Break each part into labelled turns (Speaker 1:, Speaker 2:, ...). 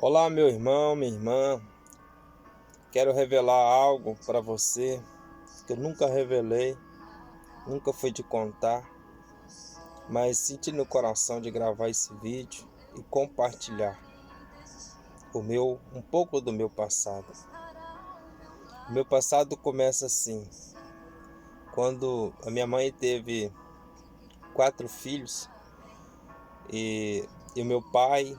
Speaker 1: Olá, meu irmão, minha irmã. Quero revelar algo para você que eu nunca revelei, nunca fui te contar, mas senti no coração de gravar esse vídeo e compartilhar um pouco do meu passado. O meu passado começa assim: quando a minha mãe teve 4 filhos e o meu pai,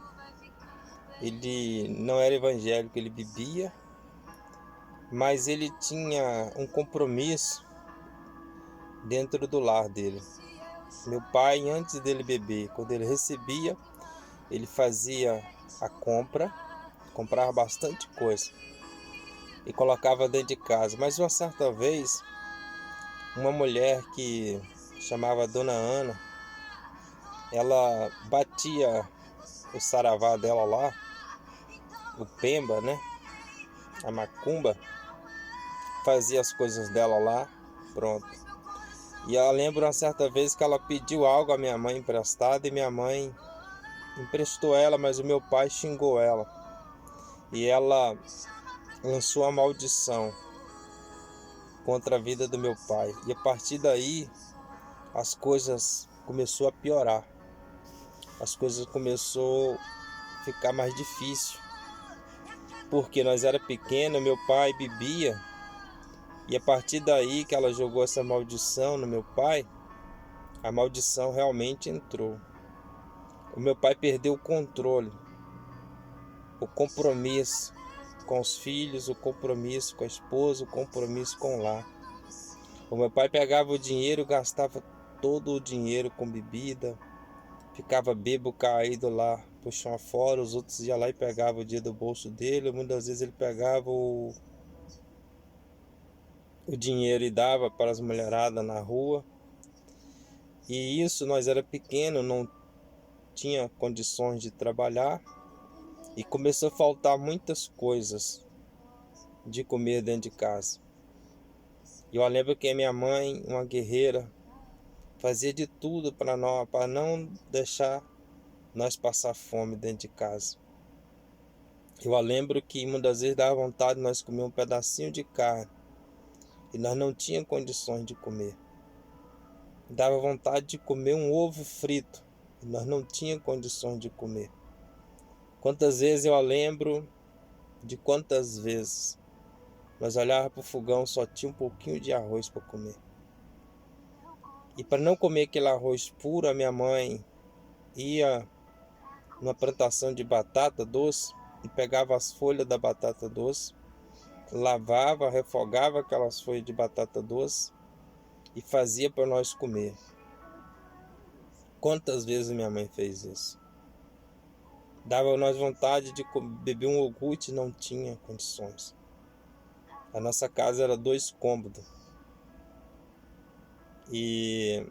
Speaker 1: ele não era evangélico, ele bebia, mas ele tinha um compromisso dentro do lar dele. Meu pai, antes dele beber, quando ele recebia, ele fazia a compra, comprava bastante coisa e colocava dentro de casa. Mas uma certa vez, uma mulher que chamava Dona Ana, ela batia o saravá dela lá, o pemba, né? A macumba, fazia as coisas dela lá, pronto. E eu lembro uma certa vez que ela pediu algo à minha mãe emprestado e minha mãe emprestou ela, mas o meu pai xingou ela. E ela lançou a maldição contra a vida do meu pai. E a partir daí, as coisas começou a piorar. As coisas começou a ficar mais difícil. Porque nós era pequeno, meu pai bebia. E a partir daí que ela jogou essa maldição no meu pai, a maldição realmente entrou. O meu pai perdeu o controle, o compromisso com os filhos, o compromisso com a esposa, o compromisso com o lar. O meu pai pegava o dinheiro, gastava todo o dinheiro com bebida, ficava bêbado, caído lá pro chão fora, os outros iam lá e pegavam o dinheiro do bolso dele, muitas vezes ele pegava o dinheiro e dava para as mulheradas na rua. E isso, nós era pequeno, não tinha condições de trabalhar e começou a faltar muitas coisas de comer dentro de casa. E eu lembro que a minha mãe, uma guerreira, fazia de tudo para não deixar nós passar fome dentro de casa. Eu lembro que muitas vezes dava vontade de nós comer um pedacinho de carne e nós não tínhamos condições de comer. Dava vontade de comer um ovo frito e nós não tínhamos condições de comer. Quantas vezes eu lembro de quantas vezes nós olhávamos para o fogão, só tinha um pouquinho de arroz para comer. E para não comer aquele arroz puro, a minha mãe ia numa plantação de batata doce e pegava as folhas da batata doce, lavava, refogava aquelas folhas de batata doce e fazia para nós comer. Quantas vezes minha mãe fez isso? Dava nós vontade de beber um iogurte e não tinha condições. A nossa casa era 2 cômodos. E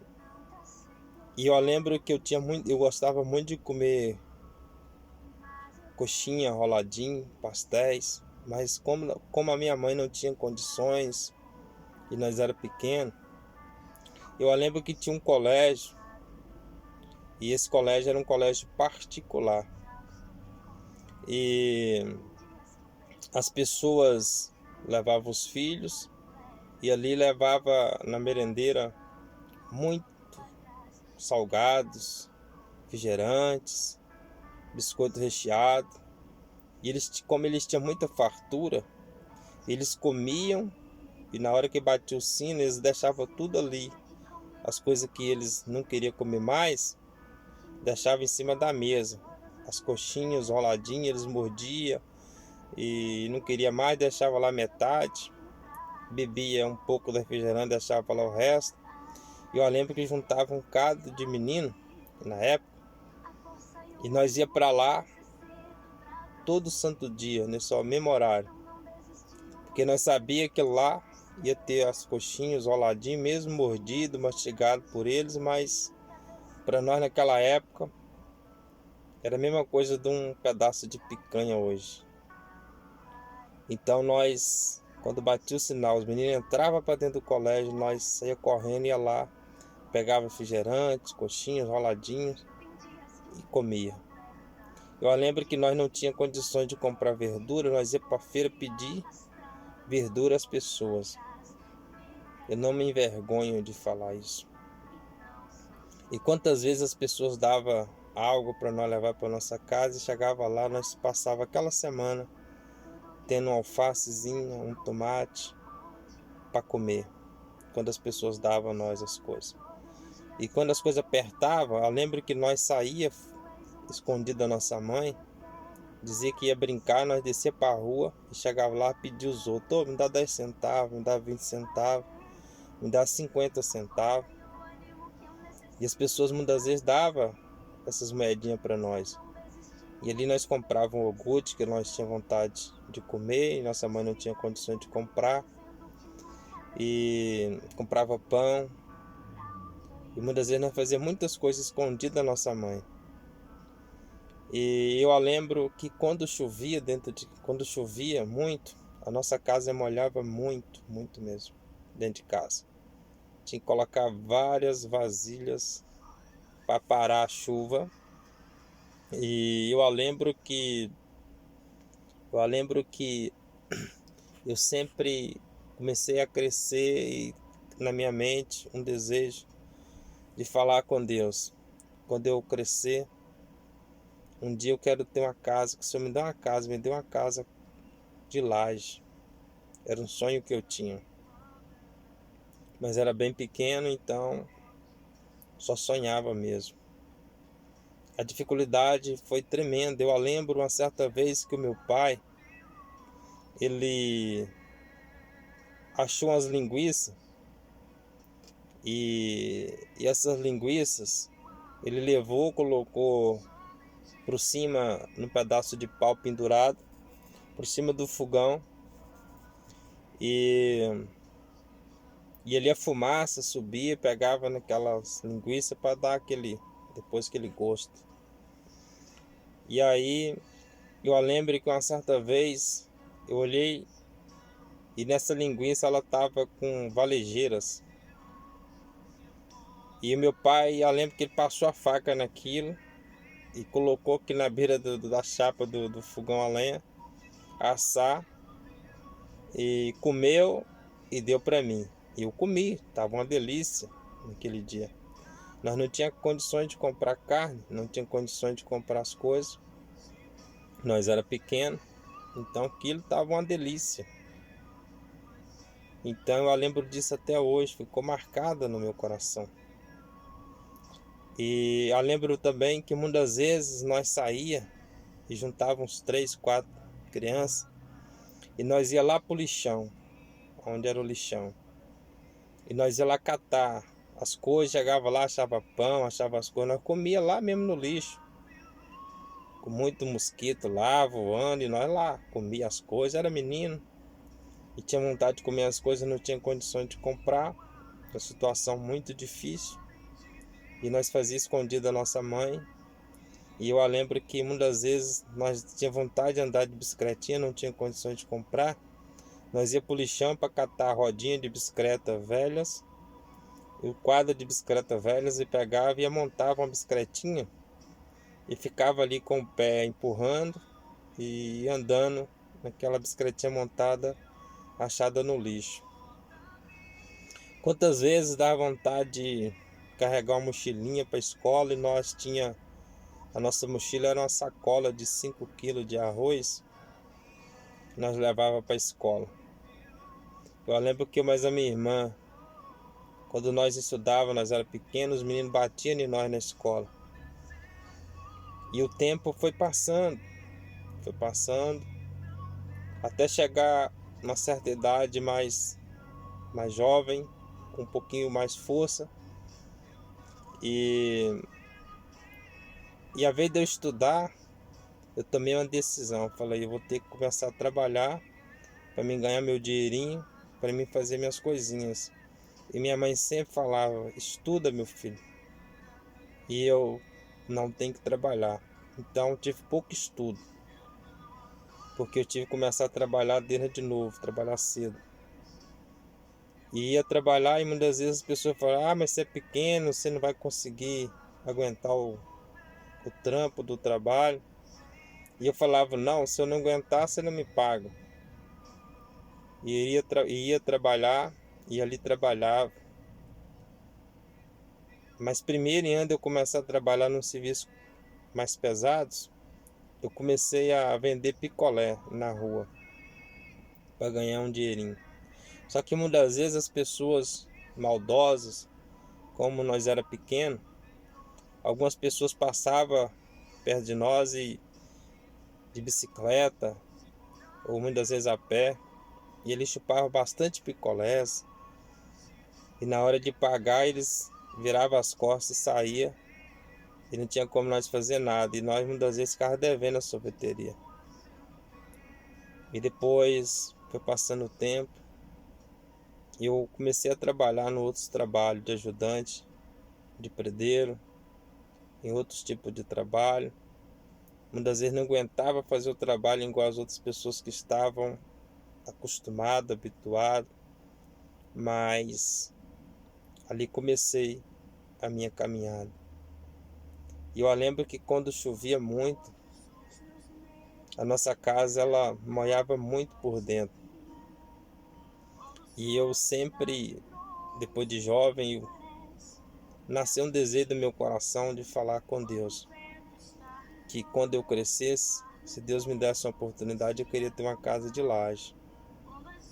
Speaker 1: eu lembro que eu gostava muito de comer coxinha, roladinho, pastéis, mas como a minha mãe não tinha condições e nós era pequeno, eu lembro que tinha um colégio e esse colégio era um colégio particular e as pessoas levavam os filhos e ali levava na merendeira muito salgados, refrigerantes, biscoito recheado. E eles, como eles tinham muita fartura, eles comiam e na hora que batia o sino, eles deixavam tudo ali. As coisas que eles não queriam comer mais, deixavam em cima da mesa. As coxinhas, os roladinhos, eles mordiam e não queria mais, deixava lá metade. Bebia um pouco do refrigerante, deixava lá o resto. E eu lembro que juntava um bocado de menino, na época, e nós ia para lá todo santo dia, nesse mesmo horário. Porque nós sabia que lá ia ter as coxinhas, os roladinhos, mesmo mordido, mastigado por eles, mas para nós naquela época era a mesma coisa de um pedaço de picanha hoje. Então nós, quando batia o sinal, os meninos entravam para dentro do colégio, nós saía correndo, ia lá, pegava refrigerantes, coxinhas, roladinhos e comia. Eu lembro que nós não tinha condições de comprar verdura, nós ia para a feira pedir verdura às pessoas. Eu não me envergonho de falar isso. E quantas vezes as pessoas davam algo para nós levar para nossa casa e chegava lá, nós passava aquela semana tendo um alfacezinha, um tomate para comer, quando as pessoas davam a nós as coisas. E quando as coisas apertavam, eu lembro que nós saía escondido da nossa mãe, dizia que ia brincar, nós descia para a rua e chegava lá e pedia os outros: "Ô, me dá 10 centavos, me dá 20 centavos, me dá 50 centavos". E as pessoas muitas vezes davam essas moedinhas para nós. E ali nós comprávamos um iogurte que nós tínhamos vontade de comer e nossa mãe não tinha condições de comprar. E comprava pão. E muitas vezes nós fazíamos muitas coisas escondidas da nossa mãe. E eu lembro que quando chovia muito, a nossa casa molhava muito, muito mesmo, dentro de casa. Tinha que colocar várias vasilhas para parar a chuva. E eu lembro que eu sempre comecei a crescer e na minha mente um desejo de falar com Deus. Quando eu crescer, um dia eu quero ter uma casa, que o Senhor me dê uma casa, me dê uma casa de laje. Era um sonho que eu tinha. Mas era bem pequeno, então só sonhava mesmo. A dificuldade foi tremenda. Eu lembro uma certa vez que o meu pai, ele achou umas linguiças e essas linguiças ele levou, colocou por cima, num pedaço de pau pendurado, por cima do fogão, e ali a fumaça subia, pegava naquelas linguiças para dar depois aquele gosto. E aí eu lembro que uma certa vez eu olhei e nessa linguiça ela estava com valejeiras. E o meu pai, eu lembro que ele passou a faca naquilo e colocou aqui na beira da chapa do fogão a lenha, assar, e comeu e deu para mim. E eu comi, estava uma delícia naquele dia. Nós não tínhamos condições de comprar carne, não tínhamos condições de comprar as coisas. Nós era pequeno, então aquilo estava uma delícia. Então eu lembro disso até hoje, ficou marcada no meu coração. E eu lembro também que muitas vezes nós saía e juntávamos 3, 4 crianças e nós ia lá pro lixão, onde era o lixão. E nós ia lá catar as coisas, chegava lá, achava pão, achava as coisas, nós comia lá mesmo no lixo. Com muito mosquito lá voando e nós lá comia as coisas, era menino. E tinha vontade de comer as coisas, não tinha condições de comprar. Uma situação muito difícil. E nós fazíamos escondido da nossa mãe. E eu lembro que muitas vezes nós tínhamos vontade de andar de bicicletinha, não tinha condições de comprar. Nós ia para o lixão para catar rodinha de bicicleta velhas, o quadro de bicicleta velhas, e pegava e montava uma bicicletinha e ficava ali com o pé empurrando e andando naquela bicicletinha montada, achada no lixo. Quantas vezes dava vontade de carregar uma mochilinha para a escola e a nossa mochila era uma sacola de 5 kg de arroz que nós levava para a escola. Eu lembro que mais a minha irmã, quando nós estudávamos, nós era pequenos, os meninos batiam em nós na escola. E o tempo foi passando, até chegar uma certa idade mais jovem, com um pouquinho mais força. E a vez de eu estudar, eu tomei uma decisão. Falei, eu vou ter que começar a trabalhar para mim ganhar meu dinheirinho, para mim fazer minhas coisinhas. E minha mãe sempre falava, estuda, meu filho. E eu não tenho que trabalhar. Então eu tive pouco estudo, porque eu tive que começar a trabalhar de novo, trabalhar cedo. E ia trabalhar e muitas vezes as pessoas falam, mas você é pequeno, você não vai conseguir aguentar o trampo do trabalho. E eu falava, não, se eu não aguentar, você não me paga. E ia trabalhar, e ali trabalhava. Mas primeiro, antes de eu começar a trabalhar num serviço mais pesados, eu comecei a vender picolé na rua para ganhar um dinheirinho. Só que muitas vezes as pessoas maldosas, como nós era pequeno, algumas pessoas passavam perto de nós e de bicicleta ou muitas vezes a pé, e eles chupavam bastante picolés, e na hora de pagar eles viravam as costas e saía, e não tinha como nós fazer nada, e nós muitas vezes ficávamos devendo a sorveteria. E depois foi passando o tempo, e eu comecei a trabalhar no outros trabalhos de ajudante, de predeiro, em outros tipos de trabalho. Muitas vezes não aguentava fazer o trabalho igual as outras pessoas que estavam acostumadas, habituadas, mas ali comecei a minha caminhada. E eu lembro que quando chovia muito, a nossa casa ela molhava muito por dentro. E eu sempre, depois de jovem, nasceu um desejo do meu coração de falar com Deus. Que quando eu crescesse, se Deus me desse uma oportunidade, eu queria ter uma casa de laje.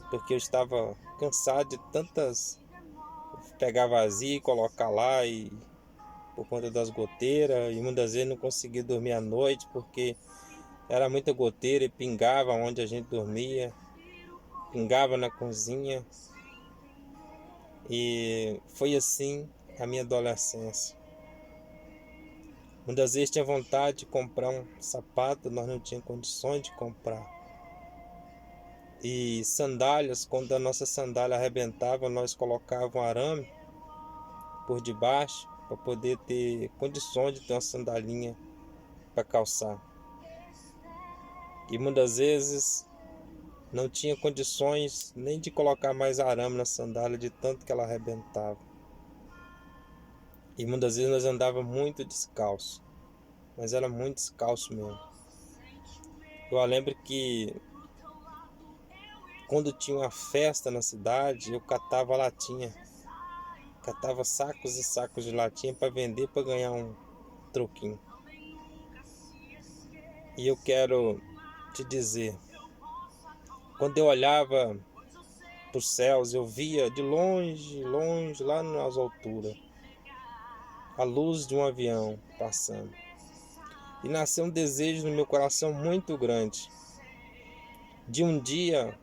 Speaker 1: Porque eu estava cansado de tantas pegar vazio e colocar lá, e por conta das goteiras, e muitas vezes não conseguia dormir à noite porque era muita goteira e pingava onde a gente dormia, pingava na cozinha. E foi assim a minha adolescência. Muitas vezes tinha vontade de comprar um sapato, nós não tínhamos condições de comprar. E sandálias, quando a nossa sandália arrebentava, nós colocávamos um arame por debaixo para poder ter condições de ter uma sandalinha para calçar. E muitas vezes não tinha condições nem de colocar mais arame na sandália de tanto que ela arrebentava. E muitas vezes nós andávamos muito descalço, mas era muito descalço mesmo. Eu lembro que quando tinha uma festa na cidade, eu catava latinha, catava sacos e sacos de latinha para vender, para ganhar um troquinho. E eu quero te dizer, quando eu olhava para os céus, eu via de longe, longe, lá nas alturas, a luz de um avião passando. E nasceu um desejo no meu coração muito grande, de um dia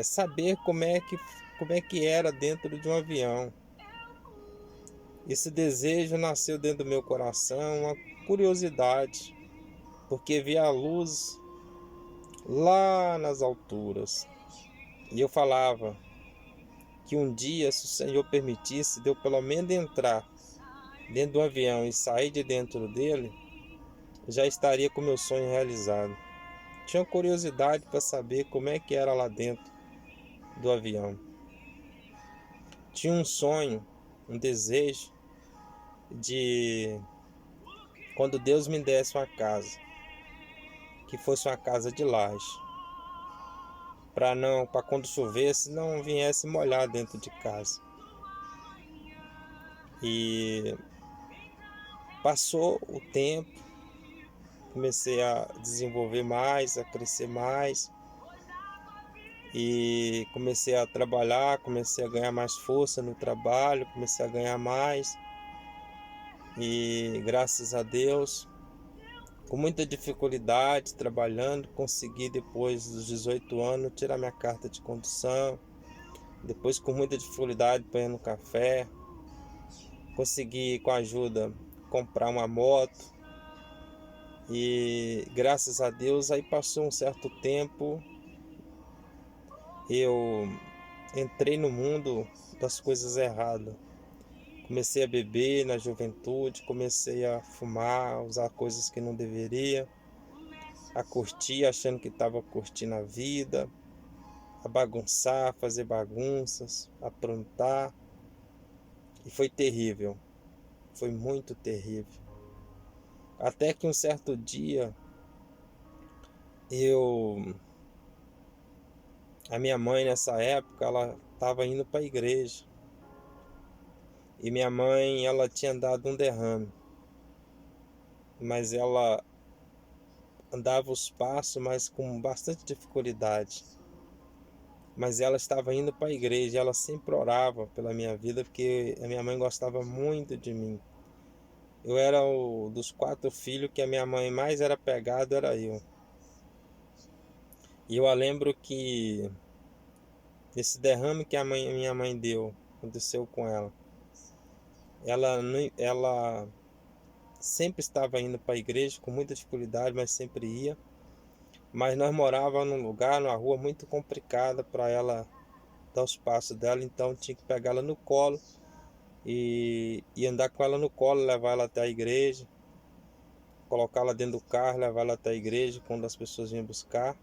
Speaker 1: saber como é que era dentro de um avião. Esse desejo nasceu dentro do meu coração, uma curiosidade, porque via a luz lá nas alturas. E eu falava que um dia, se o Senhor permitisse, de eu pelo menos entrar dentro do avião e sair de dentro dele, já estaria com meu sonho realizado. Tinha curiosidade para saber como é que era lá dentro do avião. Tinha um sonho, um desejo de, quando Deus me desse uma casa, que fosse uma casa de laje, para quando chovesse não viesse molhar dentro de casa. E passou o tempo, comecei a desenvolver mais, a crescer mais, e comecei a trabalhar, comecei a ganhar mais força no trabalho, comecei a ganhar mais, e graças a Deus, com muita dificuldade, trabalhando, consegui depois dos 18 anos tirar minha carta de condução. Depois, com muita dificuldade, apanhando café, consegui com a ajuda comprar uma moto. E graças a Deus, aí passou um certo tempo, eu entrei no mundo das coisas erradas. Comecei a beber na juventude, comecei a fumar, usar coisas que não deveria, a curtir achando que estava curtindo a vida, a bagunçar, fazer bagunças, aprontar. E foi terrível, foi muito terrível. Até que um certo dia, a minha mãe nessa época, ela estava indo para a igreja. E minha mãe, ela tinha dado um derrame. Mas ela andava os passos, mas com bastante dificuldade. Mas ela estava indo para a igreja, ela sempre orava pela minha vida, porque a minha mãe gostava muito de mim. Eu era o dos 4 filhos que a minha mãe mais era pegada, era eu. E eu lembro que esse derrame que minha mãe deu, aconteceu com ela. Ela sempre estava indo para a igreja com muita dificuldade, mas sempre ia. Mas nós morávamos num lugar, numa rua muito complicada para ela dar os passos dela, então tinha que pegar ela no colo e andar com ela no colo, levar ela até a igreja, colocar ela dentro do carro, levar ela até a igreja quando as pessoas vinham buscar.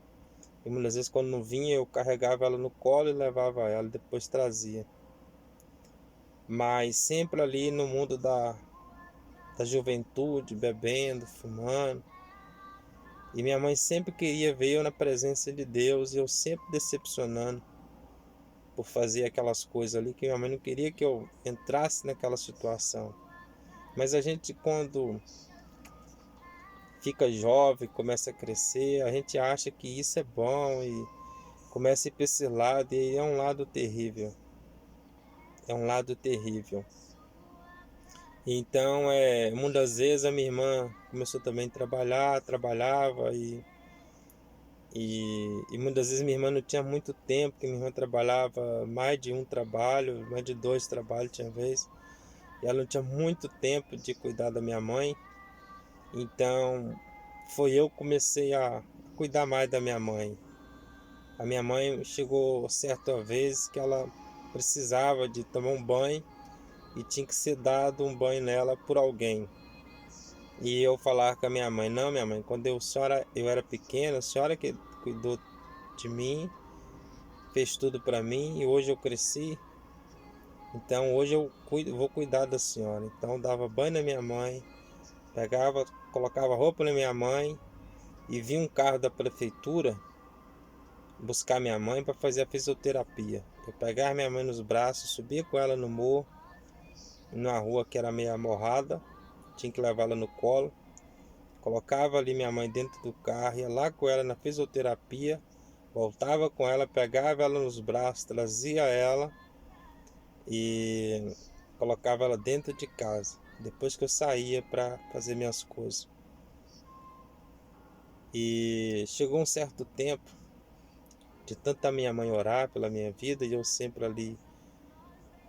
Speaker 1: E muitas vezes quando não vinha, eu carregava ela no colo e levava ela, depois trazia. Mas sempre ali no mundo da juventude, bebendo, fumando. E minha mãe sempre queria ver eu na presença de Deus e eu sempre decepcionando por fazer aquelas coisas ali que minha mãe não queria que eu entrasse naquela situação. Mas a gente, quando fica jovem, começa a crescer, a gente acha que isso é bom e começa a ir para esse lado, e é um lado terrível. É um lado terrível. Então, muitas vezes a minha irmã começou também a trabalhar, trabalhava e muitas vezes minha irmã não tinha muito tempo, porque minha irmã trabalhava mais de um trabalho, mais de 2 trabalhos tinha vez. E ela não tinha muito tempo de cuidar da minha mãe. Então, foi eu que comecei a cuidar mais da minha mãe. A minha mãe chegou certa vez que ela precisava de tomar um banho e tinha que ser dado um banho nela por alguém. E eu falava com a minha mãe, não, minha mãe, quando eu era pequena, a senhora que cuidou de mim, fez tudo para mim e hoje eu cresci, então hoje vou cuidar da senhora. Então eu dava banho na minha mãe, pegava, colocava roupa na minha mãe e vinha um carro da prefeitura buscar minha mãe para fazer a fisioterapia. Eu pegava minha mãe nos braços, subia com ela no morro, numa rua que era meio amorrada, tinha que levá-la no colo. Colocava ali minha mãe dentro do carro, ia lá com ela na fisioterapia, voltava com ela, pegava ela nos braços, trazia ela e colocava ela dentro de casa. Depois que eu saía para fazer minhas coisas. E chegou um certo tempo de tanta minha mãe orar pela minha vida e eu sempre ali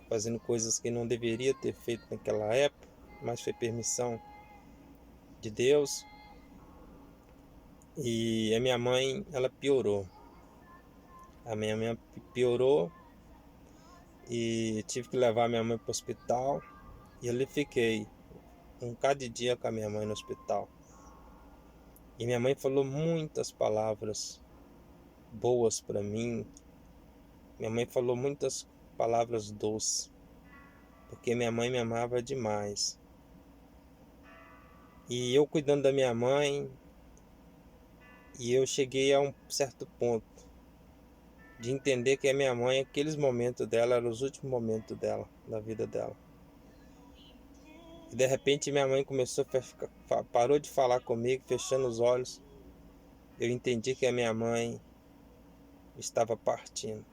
Speaker 1: fazendo coisas que não deveria ter feito naquela época, mas foi permissão de Deus. E a minha mãe, ela piorou. A minha mãe piorou e tive que levar minha mãe para o hospital. E ali fiquei um cada dia com a minha mãe no hospital. E minha mãe falou muitas palavras boas para mim. Minha mãe falou muitas palavras doces, porque minha mãe me amava demais. E eu cuidando da minha mãe, e eu cheguei a um certo ponto de entender que a minha mãe, aqueles momentos dela, eram os últimos momentos dela, da vida dela. E de repente minha mãe parou de falar comigo, fechando os olhos. Eu entendi que a minha mãe estava partindo.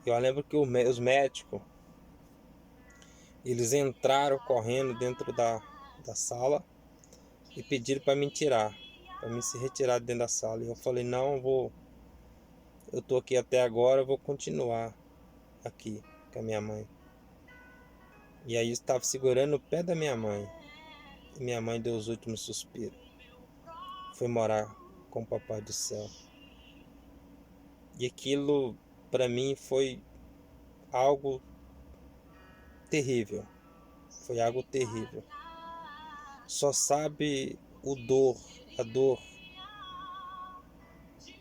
Speaker 1: Eu lembro que os médicos, eles entraram correndo dentro da sala e pediram para me tirar, para me se retirar de dentro da sala. E eu falei, não, eu estou aqui até agora, eu vou continuar aqui com a minha mãe. E aí eu estava segurando o pé da minha mãe. E minha mãe deu os últimos suspiros. Foi morar com o Papai do Céu. E aquilo para mim foi algo terrível. Foi algo terrível. Só sabe a dor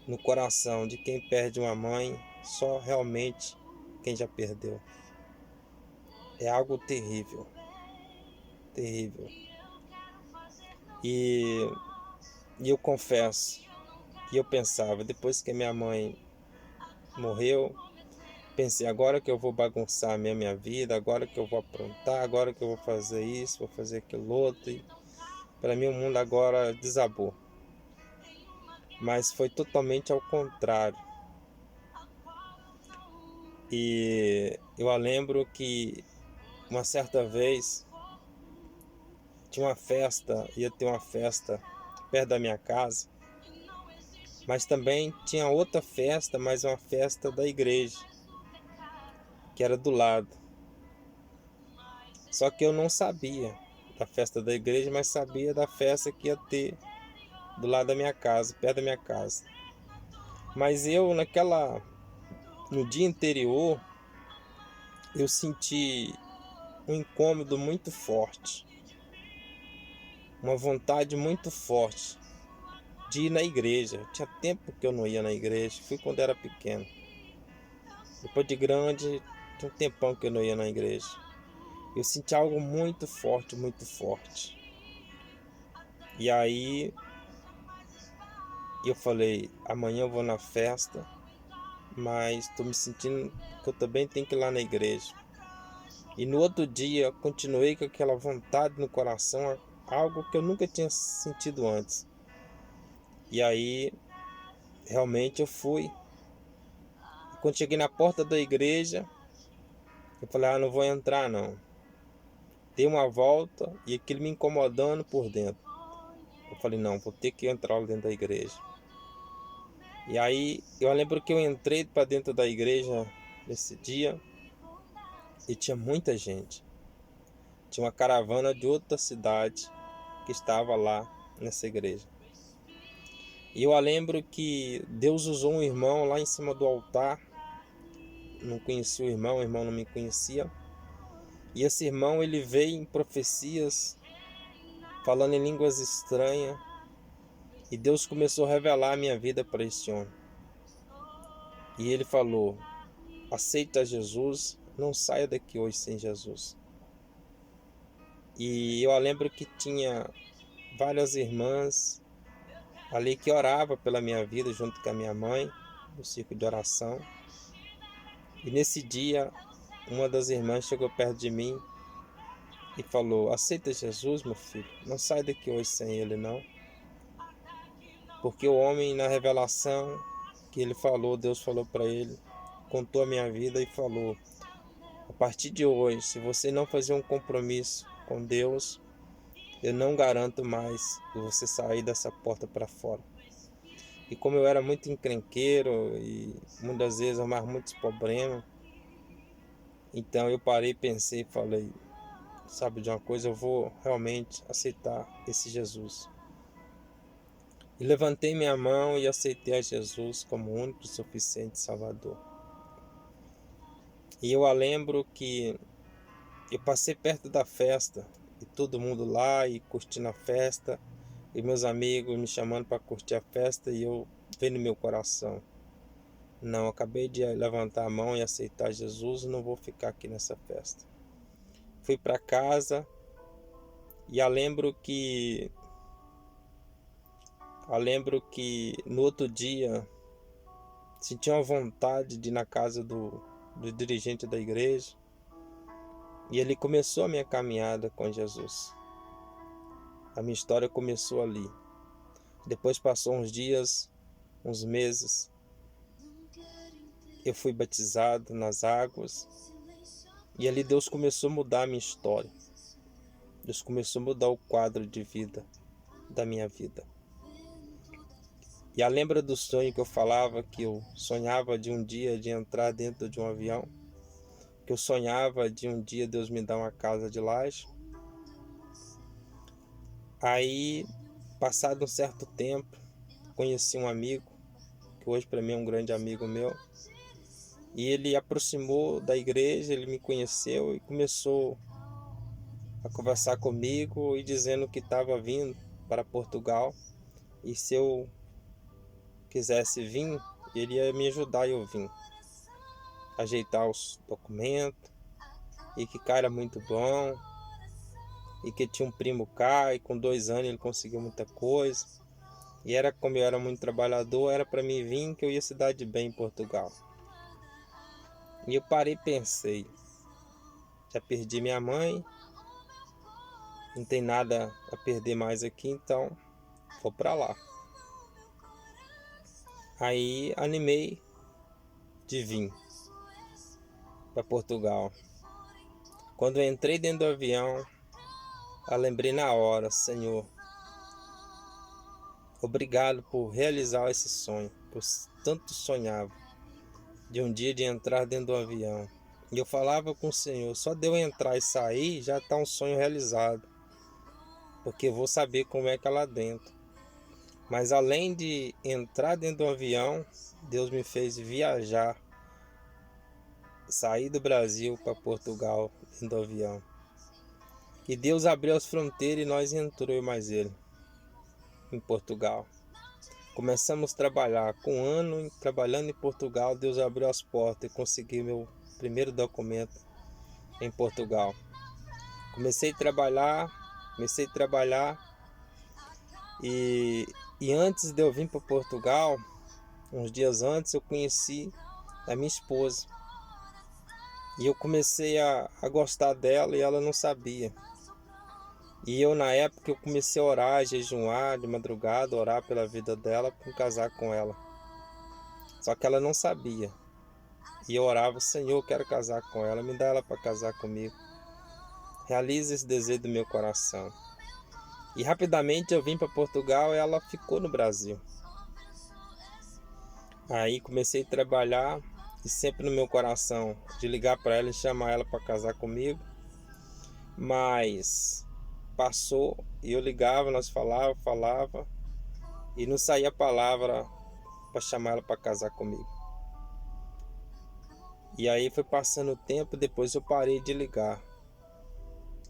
Speaker 1: no coração de quem perde uma mãe, só realmente quem já perdeu. É algo terrível. Terrível. E, e eu confesso que eu pensava, depois que minha mãe morreu, pensei, agora que eu vou bagunçar a minha vida, agora que eu vou aprontar, agora que eu vou fazer isso, vou fazer aquilo outro. E para mim o mundo agora desabou. Mas foi totalmente ao contrário. E eu lembro que uma certa vez tinha uma festa, ia ter uma festa perto da minha casa, mas também tinha outra festa, mas uma festa da igreja, que era do lado. Só que eu não sabia da festa da igreja, mas sabia da festa que ia ter do lado da minha casa, perto da minha casa. Mas eu no dia anterior, eu senti um incômodo muito forte, uma vontade muito forte de ir na igreja. Tinha tempo que eu não ia na igreja, fui quando era pequeno. Depois de grande, tinha um tempão que eu não ia na igreja. Eu senti algo muito forte, muito forte. E aí eu falei, amanhã eu vou na festa, mas estou me sentindo que eu também tenho que ir lá na igreja. E no outro dia, continuei com aquela vontade no coração, algo que eu nunca tinha sentido antes. E aí, realmente eu fui. E quando cheguei na porta da igreja, eu falei, não vou entrar não. Dei uma volta e aquilo me incomodando por dentro. Eu falei, não, vou ter que entrar lá dentro da igreja. E aí, eu lembro que eu entrei para dentro da igreja nesse dia e tinha muita gente. Tinha uma caravana de outra cidade que estava lá nessa igreja. E eu lembro que Deus usou um irmão lá em cima do altar. Não conhecia o irmão não me conhecia. E esse irmão, ele veio em profecias, falando em línguas estranhas. E Deus começou a revelar a minha vida para esse homem. E ele falou, aceita Jesus, não saia daqui hoje sem Jesus. E eu lembro que tinha várias irmãs ali que orava pela minha vida junto com a minha mãe, no círculo de oração. E nesse dia, uma das irmãs chegou perto de mim e falou, aceita Jesus, meu filho, não sai daqui hoje sem ele não. Porque o homem, na revelação que ele falou, Deus falou para ele, contou a minha vida e falou, a partir de hoje, se você não fazer um compromisso com Deus, eu não garanto mais de você sair dessa porta para fora. E como eu era muito encrenqueiro e muitas vezes arrumava muitos problemas, então eu parei, pensei e falei, sabe de uma coisa, eu vou realmente aceitar esse Jesus. E levantei minha mão e aceitei a Jesus como único e suficiente Salvador. E eu lembro que eu passei perto da festa e todo mundo lá e curtindo a festa e meus amigos me chamando para curtir a festa e eu veio no meu coração, não, acabei de levantar a mão e aceitar Jesus, não vou ficar aqui nessa festa. Fui para casa e eu lembro que no outro dia senti uma vontade de ir na casa do dirigente da igreja e ele começou a minha caminhada com Jesus. A minha história começou ali. Depois passou uns dias, uns meses, eu fui batizado nas águas e ali Deus começou a mudar a minha história. Deus começou a mudar o quadro de vida da minha vida. E lembra do sonho que eu falava, que eu sonhava de um dia de entrar dentro de um avião? Que eu sonhava de um dia Deus me dar uma casa de laje? Aí, passado um certo tempo, conheci um amigo, que hoje para mim é um grande amigo meu, e ele aproximou da igreja, ele me conheceu e começou a conversar comigo e dizendo que estava vindo para Portugal e se eu quisesse vir, ele ia me ajudar e eu vim. Ajeitar os documentos e que cara muito bom. e que tinha um primo cá, e com 2 anos ele conseguiu muita coisa. E era como eu era muito trabalhador, era para mim vir que eu ia se dar de bem em Portugal. E eu parei e pensei, já perdi minha mãe, não tem nada a perder mais aqui, então vou para lá. Aí animei de vir para Portugal. Quando eu entrei dentro do avião, eu lembrei na hora, Senhor, obrigado por realizar esse sonho, por tanto sonhava de um dia de entrar dentro do avião. E eu falava com o Senhor, só de eu entrar e sair já está um sonho realizado, porque eu vou saber como é que é lá dentro. Mas além de entrar dentro do avião, Deus me fez viajar, sair do Brasil para Portugal dentro do avião. E Deus abriu as fronteiras e nós entrou, eu mais ele, em Portugal. Começamos a trabalhar. Com um ano trabalhando em Portugal, Deus abriu as portas e consegui meu primeiro documento em Portugal. Comecei a trabalhar e antes de eu vir para Portugal, uns dias antes, eu conheci a minha esposa. E eu comecei a gostar dela e ela não sabia. E eu, na época, eu comecei a orar, a jejuar de madrugada, orar pela vida dela, para casar com ela. Só que ela não sabia. E eu orava, Senhor, eu quero casar com ela, me dá ela para casar comigo. Realiza esse desejo do meu coração. E rapidamente eu vim para Portugal e ela ficou no Brasil. Aí comecei a trabalhar e sempre no meu coração de ligar para ela e chamar ela para casar comigo. Mas passou e eu ligava, nós falava e não saía a palavra para chamar ela para casar comigo. E aí foi passando o tempo, depois eu parei de ligar.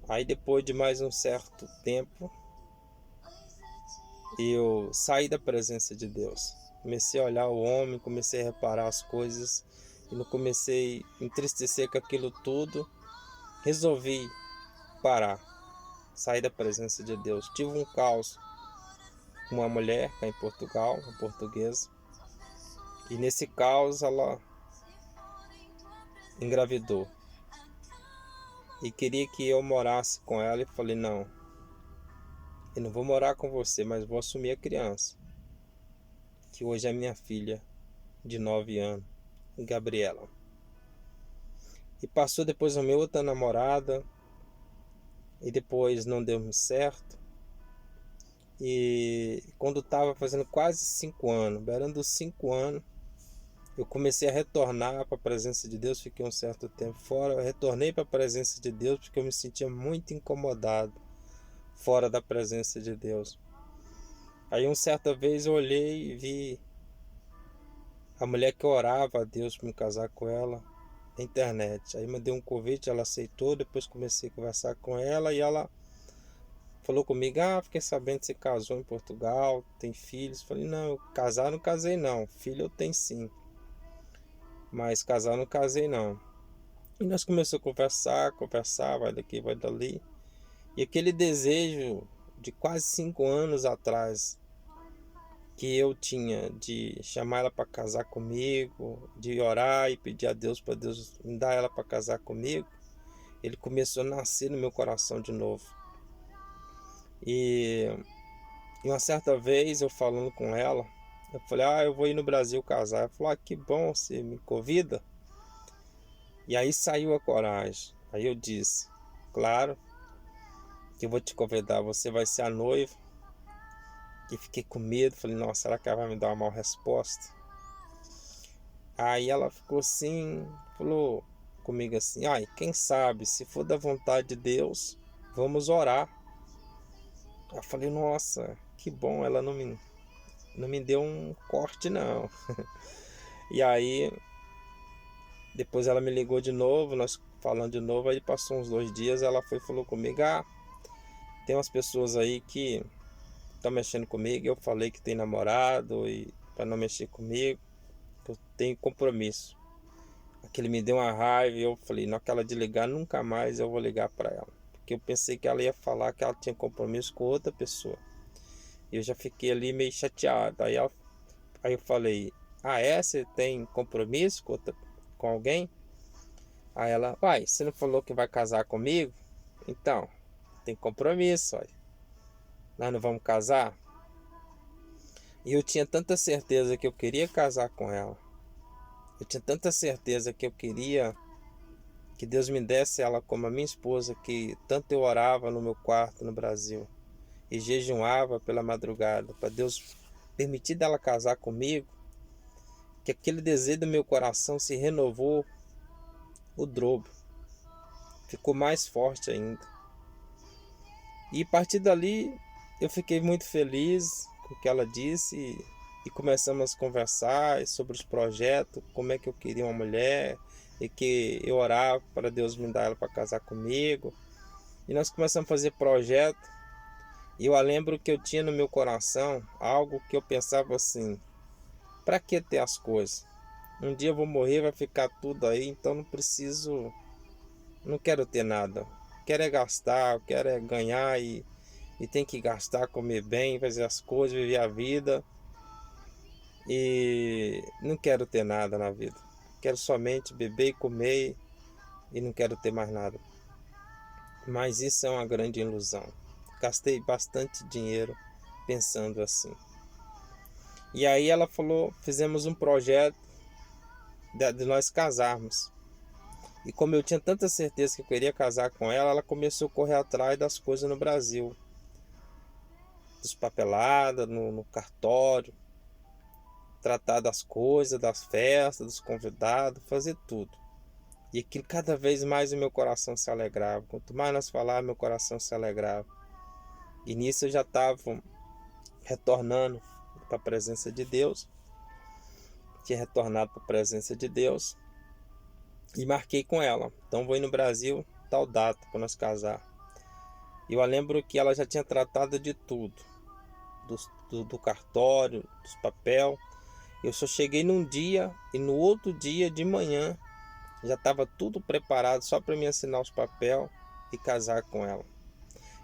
Speaker 1: Aí depois de mais um certo tempo, eu saí da presença de Deus. Comecei a olhar o homem, comecei a reparar as coisas e não comecei a entristecer com aquilo tudo. Resolvi parar, sair da presença de Deus. Tive um caos com uma mulher cá em Portugal, uma portuguesa. E nesse caos ela engravidou. E queria que eu morasse com ela e falei, não, eu não vou morar com você, mas vou assumir a criança. Que hoje é minha filha de 9 anos, Gabriela. E passou depois a minha outra namorada. E depois não deu certo. E quando estava fazendo quase 5 anos, beirando os 5 anos, eu comecei a retornar para a presença de Deus. Fiquei um certo tempo fora. Eu retornei para a presença de Deus porque eu me sentia muito incomodado fora da presença de Deus. Aí uma certa vez eu olhei e vi a mulher que orava a Deus para me casar com ela na internet. Aí mandei um convite, ela aceitou. Depois comecei a conversar com ela e ela falou comigo, fiquei sabendo que você casou em Portugal, tem filhos. Falei, não, casar não casei não, filho eu tenho sim, mas casar não casei não. E nós começamos a conversar, vai daqui, vai dali. E aquele desejo de quase 5 anos atrás, que eu tinha de chamar ela para casar comigo, de orar e pedir a Deus para Deus me dar ela para casar comigo, ele começou a nascer no meu coração de novo. E uma certa vez eu falando com ela, eu falei, eu vou ir no Brasil casar. Ela falou, que bom, você me convida? E aí saiu a coragem. Aí eu disse, claro que eu vou te convidar, você vai ser a noiva. E fiquei com medo, falei, nossa, será que ela vai me dar uma mal resposta? Aí ela ficou assim, falou comigo assim, quem sabe, se for da vontade de Deus, vamos orar. Eu falei, nossa, que bom, ela não me deu um corte não. E aí depois ela me ligou de novo, nós falando de novo. Aí passou uns 2 dias, ela foi e falou comigo, tem umas pessoas aí que estão mexendo comigo. Eu falei que tem namorado e para não mexer comigo, eu tenho compromisso. Aquele me deu uma raiva e eu falei, naquela de ligar, nunca mais eu vou ligar para ela, porque eu pensei que ela ia falar que ela tinha compromisso com outra pessoa. E eu já fiquei ali meio chateado. Aí eu falei, você tem compromisso com alguém? Aí ela, uai, você não falou que vai casar comigo? Então, tem compromisso, olha. Nós não vamos casar? E eu tinha tanta certeza que eu queria casar com ela. Eu tinha tanta certeza que eu queria que Deus me desse ela como a minha esposa, que tanto eu orava no meu quarto no Brasil e jejuava pela madrugada para Deus permitir dela casar comigo, que aquele desejo do meu coração se renovou o dobro, ficou mais forte ainda. E a partir dali eu fiquei muito feliz com o que ela disse e começamos a conversar sobre os projetos, como é que eu queria uma mulher e que eu orava para Deus me dar ela para casar comigo. E nós começamos a fazer projeto. E eu lembro que eu tinha no meu coração algo que eu pensava assim, para que ter as coisas? Um dia eu vou morrer, vai ficar tudo aí, então não quero ter nada. Quero é gastar, quero é ganhar e tem que gastar, comer bem, fazer as coisas, viver a vida. E não quero ter nada na vida. Quero somente beber e comer e não quero ter mais nada. Mas isso é uma grande ilusão. Gastei bastante dinheiro pensando assim. E aí ela falou, fizemos um projeto de nós casarmos. E como eu tinha tanta certeza que eu queria casar com ela, ela começou a correr atrás das coisas no Brasil. Dos papeladas, no cartório. Tratar das coisas, das festas, dos convidados, fazer tudo. E aquilo cada vez mais o meu coração se alegrava. Quanto mais nós falávamos, meu coração se alegrava. E nisso eu já estava retornando para a presença de Deus. Tinha retornado para a presença de Deus. E marquei com ela. Então vou ir no Brasil, tal data, para nós casar. E eu lembro que ela já tinha tratado de tudo. Do cartório, dos papel. Eu só cheguei num dia e no outro dia de manhã já estava tudo preparado só para me assinar os papéis e casar com ela.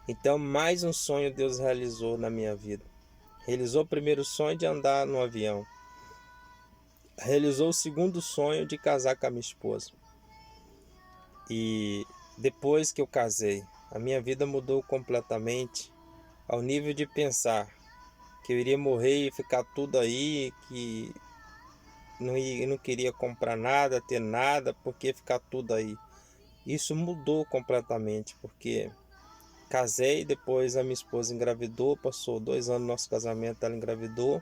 Speaker 1: Então mais um sonho Deus realizou na minha vida. Realizou o primeiro sonho de andar no avião. Realizou o segundo sonho de casar com a minha esposa. E depois que eu casei, a minha vida mudou completamente ao nível de pensar que eu iria morrer e ficar tudo aí, que não queria comprar nada, ter nada, porque ficar tudo aí. Isso mudou completamente, porque casei, depois a minha esposa engravidou, passou 2 anos do nosso casamento, ela engravidou.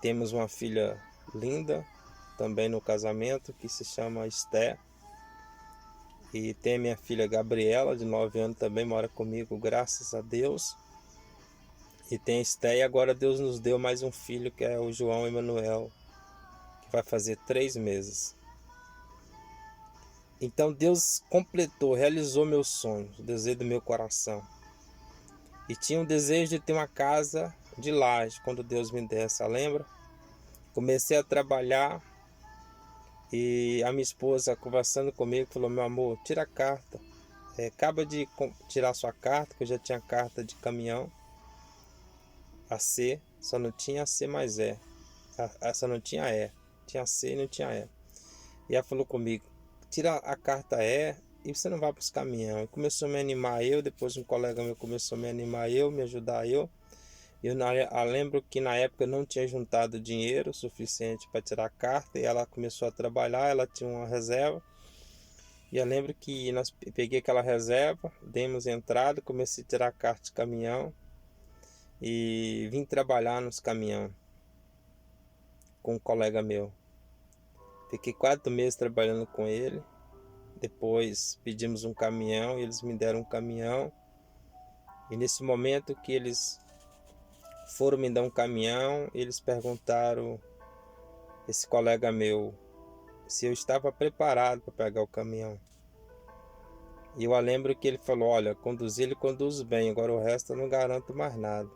Speaker 1: Temos uma filha linda, também no casamento, que se chama Esther. E tem a minha filha Gabriela, de 9 anos, também mora comigo, graças a Deus. E tem a Esther, e agora Deus nos deu mais um filho, que é o João Emanuel, que vai fazer 3 meses. Então Deus completou, realizou meus sonhos, o desejo do meu coração. E tinha um desejo de ter uma casa de laje, quando Deus me desse, lembra? Comecei a trabalhar e a minha esposa conversando comigo falou, meu amor, tira a carta. Acaba de tirar sua carta, que eu já tinha carta de caminhão. A C, só não tinha C mais E. Só não tinha E. Tinha C e não tinha E. E ela falou comigo, tira a carta E e você não vai para os caminhões. E começou a me animar eu, depois um colega meu começou a me animar eu, me ajudar eu. Eu lembro que na época eu não tinha juntado dinheiro suficiente para tirar a carta e ela começou a trabalhar, ela tinha uma reserva. E eu lembro que nós peguei aquela reserva, demos entrada, comecei a tirar a carta de caminhão e vim trabalhar nos caminhões com um colega meu. Fiquei 4 meses trabalhando com ele. Depois pedimos um caminhão e eles me deram um caminhão. E nesse momento que eles foram me dar um caminhão, eles perguntaram, esse colega meu, se eu estava preparado para pegar o caminhão. E eu lembro que ele falou, olha, conduzir ele conduz bem, agora o resto eu não garanto mais nada.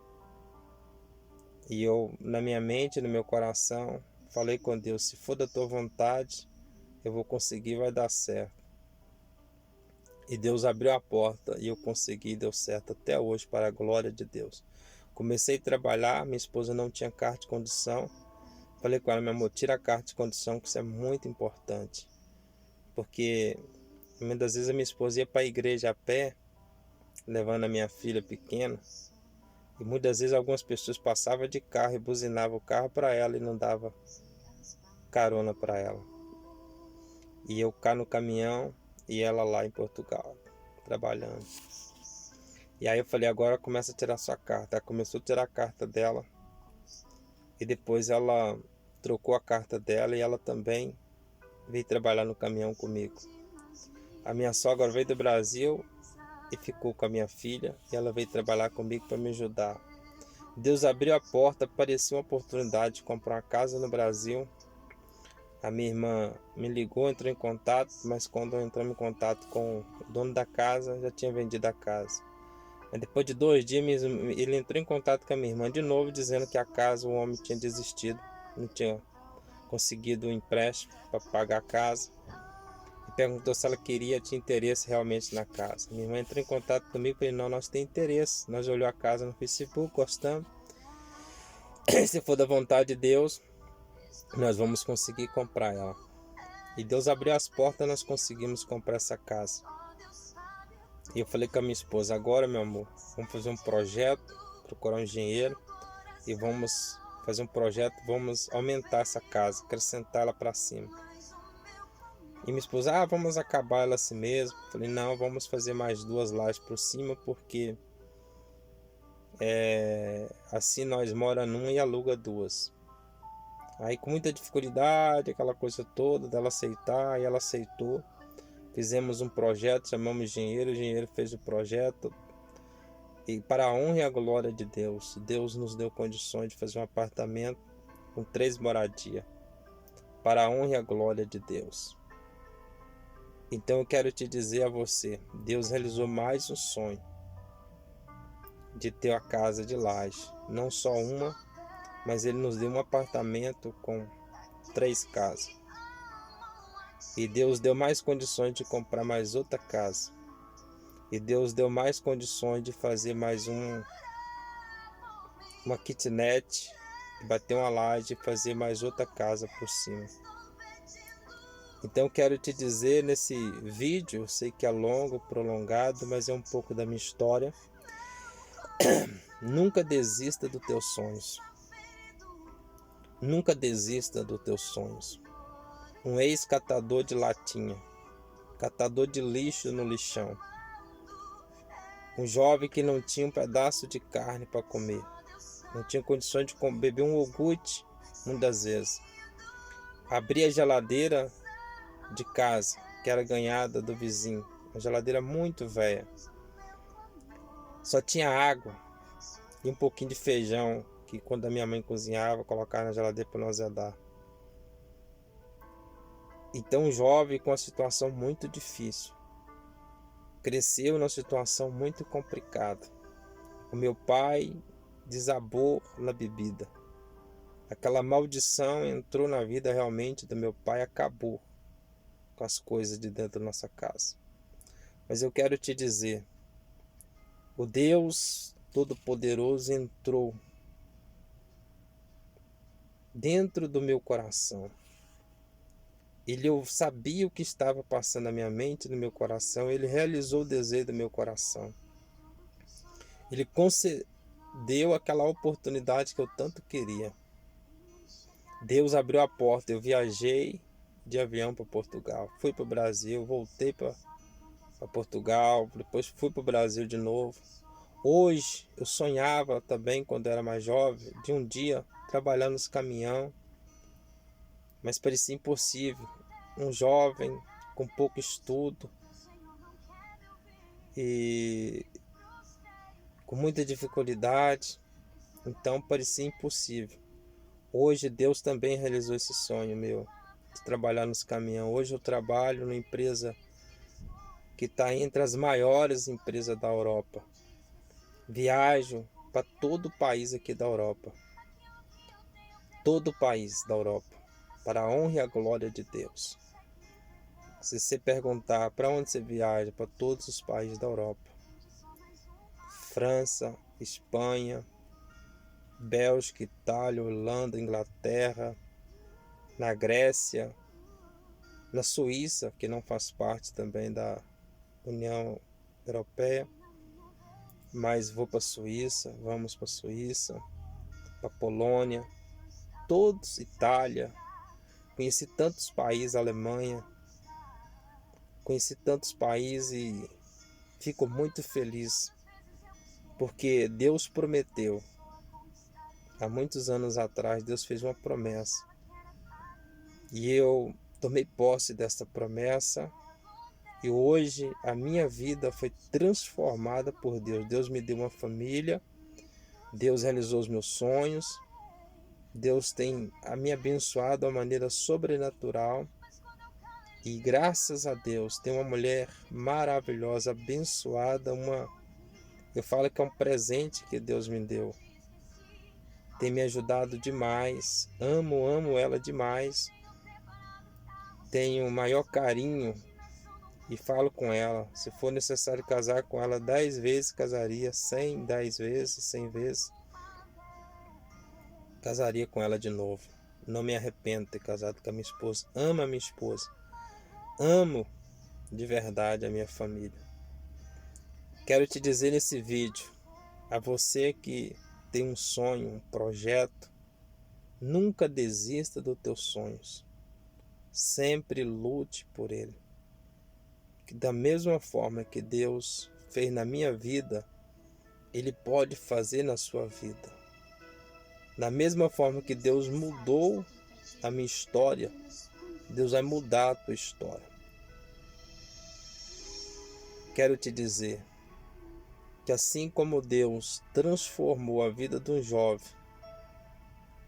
Speaker 1: E eu, na minha mente, no meu coração, falei com Deus, se for da tua vontade, eu vou conseguir, vai dar certo. E Deus abriu a porta e eu consegui, deu certo até hoje, para a glória de Deus. Comecei a trabalhar, minha esposa não tinha carta de condução. Falei com ela, meu amor, tira a carta de condução, que isso é muito importante. Porque muitas vezes a minha esposa ia para a igreja a pé, levando a minha filha pequena. E muitas vezes algumas pessoas passavam de carro e buzinavam o carro para ela e não dava carona para ela. E eu cá no caminhão e ela lá em Portugal, trabalhando. E aí eu falei, agora começa a tirar sua carta. Ela começou a tirar a carta dela. E depois ela trocou a carta dela e ela também veio trabalhar no caminhão comigo. A minha sogra veio do Brasil e ficou com a minha filha. E ela veio trabalhar comigo para me ajudar. Deus abriu a porta, apareceu uma oportunidade de comprar uma casa no Brasil. A minha irmã me ligou, entrou em contato, mas quando entramos em contato com o dono da casa, já tinha vendido a casa. Mas depois de 2 dias, ele entrou em contato com a minha irmã de novo, dizendo que a casa, o homem tinha desistido, não tinha conseguido um empréstimo para pagar a casa. E perguntou se ela tinha interesse realmente na casa. Minha irmã entrou em contato comigo e falou, não, nós temos interesse. Nós olhamos a casa no Facebook, gostamos. Se for da vontade de Deus, nós vamos conseguir comprar ela. E Deus abriu as portas, nós conseguimos comprar essa casa. E eu falei com a minha esposa, agora, meu amor, vamos fazer um projeto, procurar um engenheiro e vamos fazer um projeto, vamos aumentar essa casa, acrescentar ela para cima. E minha esposa, vamos acabar ela assim mesmo. Eu falei, não, vamos fazer mais 2 lajes por cima, porque assim nós moramos numa e aluga 2. Aí com muita dificuldade, aquela coisa toda dela aceitar, e ela aceitou. Fizemos um projeto, chamamos o engenheiro fez o projeto. E para a honra e a glória de Deus, Deus nos deu condições de fazer um apartamento com 3 moradias. Para a honra e a glória de Deus. Então eu quero te dizer a você, Deus realizou mais um sonho de ter a casa de laje. Não só uma, mas Ele nos deu um apartamento com 3 casas. E Deus deu mais condições de comprar mais outra casa. E Deus deu mais condições de fazer mais uma kitnet, bater uma laje e fazer mais outra casa por cima. Então quero te dizer nesse vídeo, eu sei que é longo, prolongado, mas é um pouco da minha história. Nunca desista dos teus sonhos. Nunca desista dos teus sonhos. Um ex-catador de latinha, catador de lixo no lixão. Um jovem que não tinha um pedaço de carne para comer. Não tinha condições de beber um iogurte, muitas vezes. Abria a geladeira de casa, que era ganhada do vizinho. Uma geladeira muito velha. Só tinha água e um pouquinho de feijão, que quando a minha mãe cozinhava, colocava na geladeira para nós dar. Então um jovem com uma situação muito difícil. Cresceu numa situação muito complicada. O meu pai desabou na bebida. Aquela maldição entrou na vida realmente do meu pai, acabou com as coisas de dentro da nossa casa. Mas eu quero te dizer, o Deus Todo-Poderoso entrou dentro do meu coração. Eu sabia o que estava passando na minha mente, no meu coração. Ele realizou o desejo do meu coração. Ele concedeu aquela oportunidade que eu tanto queria. Deus abriu a porta. Eu viajei de avião para Portugal. Fui para o Brasil, voltei para Portugal. Depois fui para o Brasil de novo. Hoje eu sonhava também, quando eu era mais jovem, de um dia trabalhar nos caminhão. Mas parecia impossível. Um jovem com pouco estudo e com muita dificuldade, então parecia impossível. Hoje Deus também realizou esse sonho meu, de trabalhar nos caminhões. Hoje eu trabalho numa empresa que está entre as maiores empresas da Europa. Viajo para todo o país aqui da Europa. Todo o país da Europa, para a honra e a glória de Deus. Se você perguntar para onde você viaja, para todos os países da Europa, França, Espanha, Bélgica, Itália, Holanda, Inglaterra, na Grécia, na Suíça, que não faz parte também da União Europeia, mas vou para a Suíça, vamos para a Suíça, para a Polônia, todos, Itália, conheci tantos países, Alemanha, conheci tantos países e fico muito feliz, porque Deus prometeu, há muitos anos atrás, Deus fez uma promessa, e eu tomei posse dessa promessa, e hoje a minha vida foi transformada por Deus. Deus me deu uma família, Deus realizou os meus sonhos, Deus tem me abençoado de uma maneira sobrenatural. E graças a Deus, tem uma mulher maravilhosa, abençoada, eu falo que é um presente que Deus me deu. Tem me ajudado demais, amo ela demais. Tenho o maior carinho e falo com ela. Se for necessário casar com ela 10 vezes, casaria 100, 10 vezes, 100 vezes. Casaria com ela de novo. Não me arrependo de ter casado com a minha esposa. Amo a minha esposa. Amo de verdade a minha família. Quero te dizer nesse vídeo, a você que tem um sonho, um projeto, nunca desista dos teus sonhos. Sempre lute por ele. Que da mesma forma que Deus fez na minha vida, Ele pode fazer na sua vida. Da mesma forma que Deus mudou a minha história, Deus vai mudar a tua história. Quero te dizer que assim como Deus transformou a vida de um jovem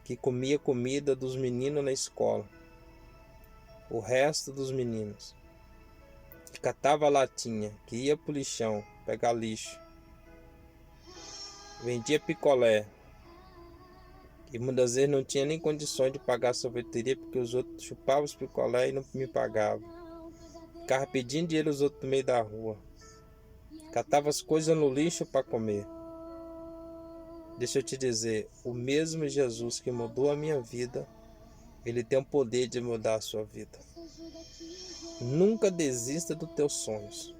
Speaker 1: que comia comida dos meninos na escola, o resto dos meninos, que catava latinha, que ia pro lixão pegar lixo, vendia picolé, e muitas vezes não tinha nem condições de pagar a sorveteria porque os outros chupavam os picolé e não me pagavam. Ficava pedindo dinheiro aos outros no meio da rua. Catava as coisas no lixo para comer. Deixa eu te dizer, o mesmo Jesus que mudou a minha vida, Ele tem o poder de mudar a sua vida. Nunca desista dos teus sonhos.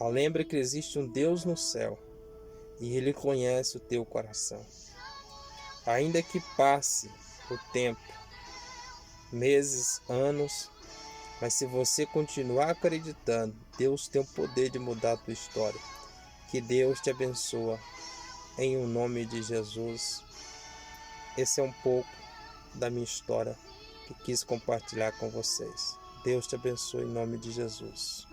Speaker 1: Lembre que existe um Deus no céu e Ele conhece o teu coração. Ainda que passe o tempo, meses, anos, mas se você continuar acreditando, Deus tem o poder de mudar a tua história. Que Deus te abençoe em o nome de Jesus. Esse é um pouco da minha história que quis compartilhar com vocês. Deus te abençoe em nome de Jesus.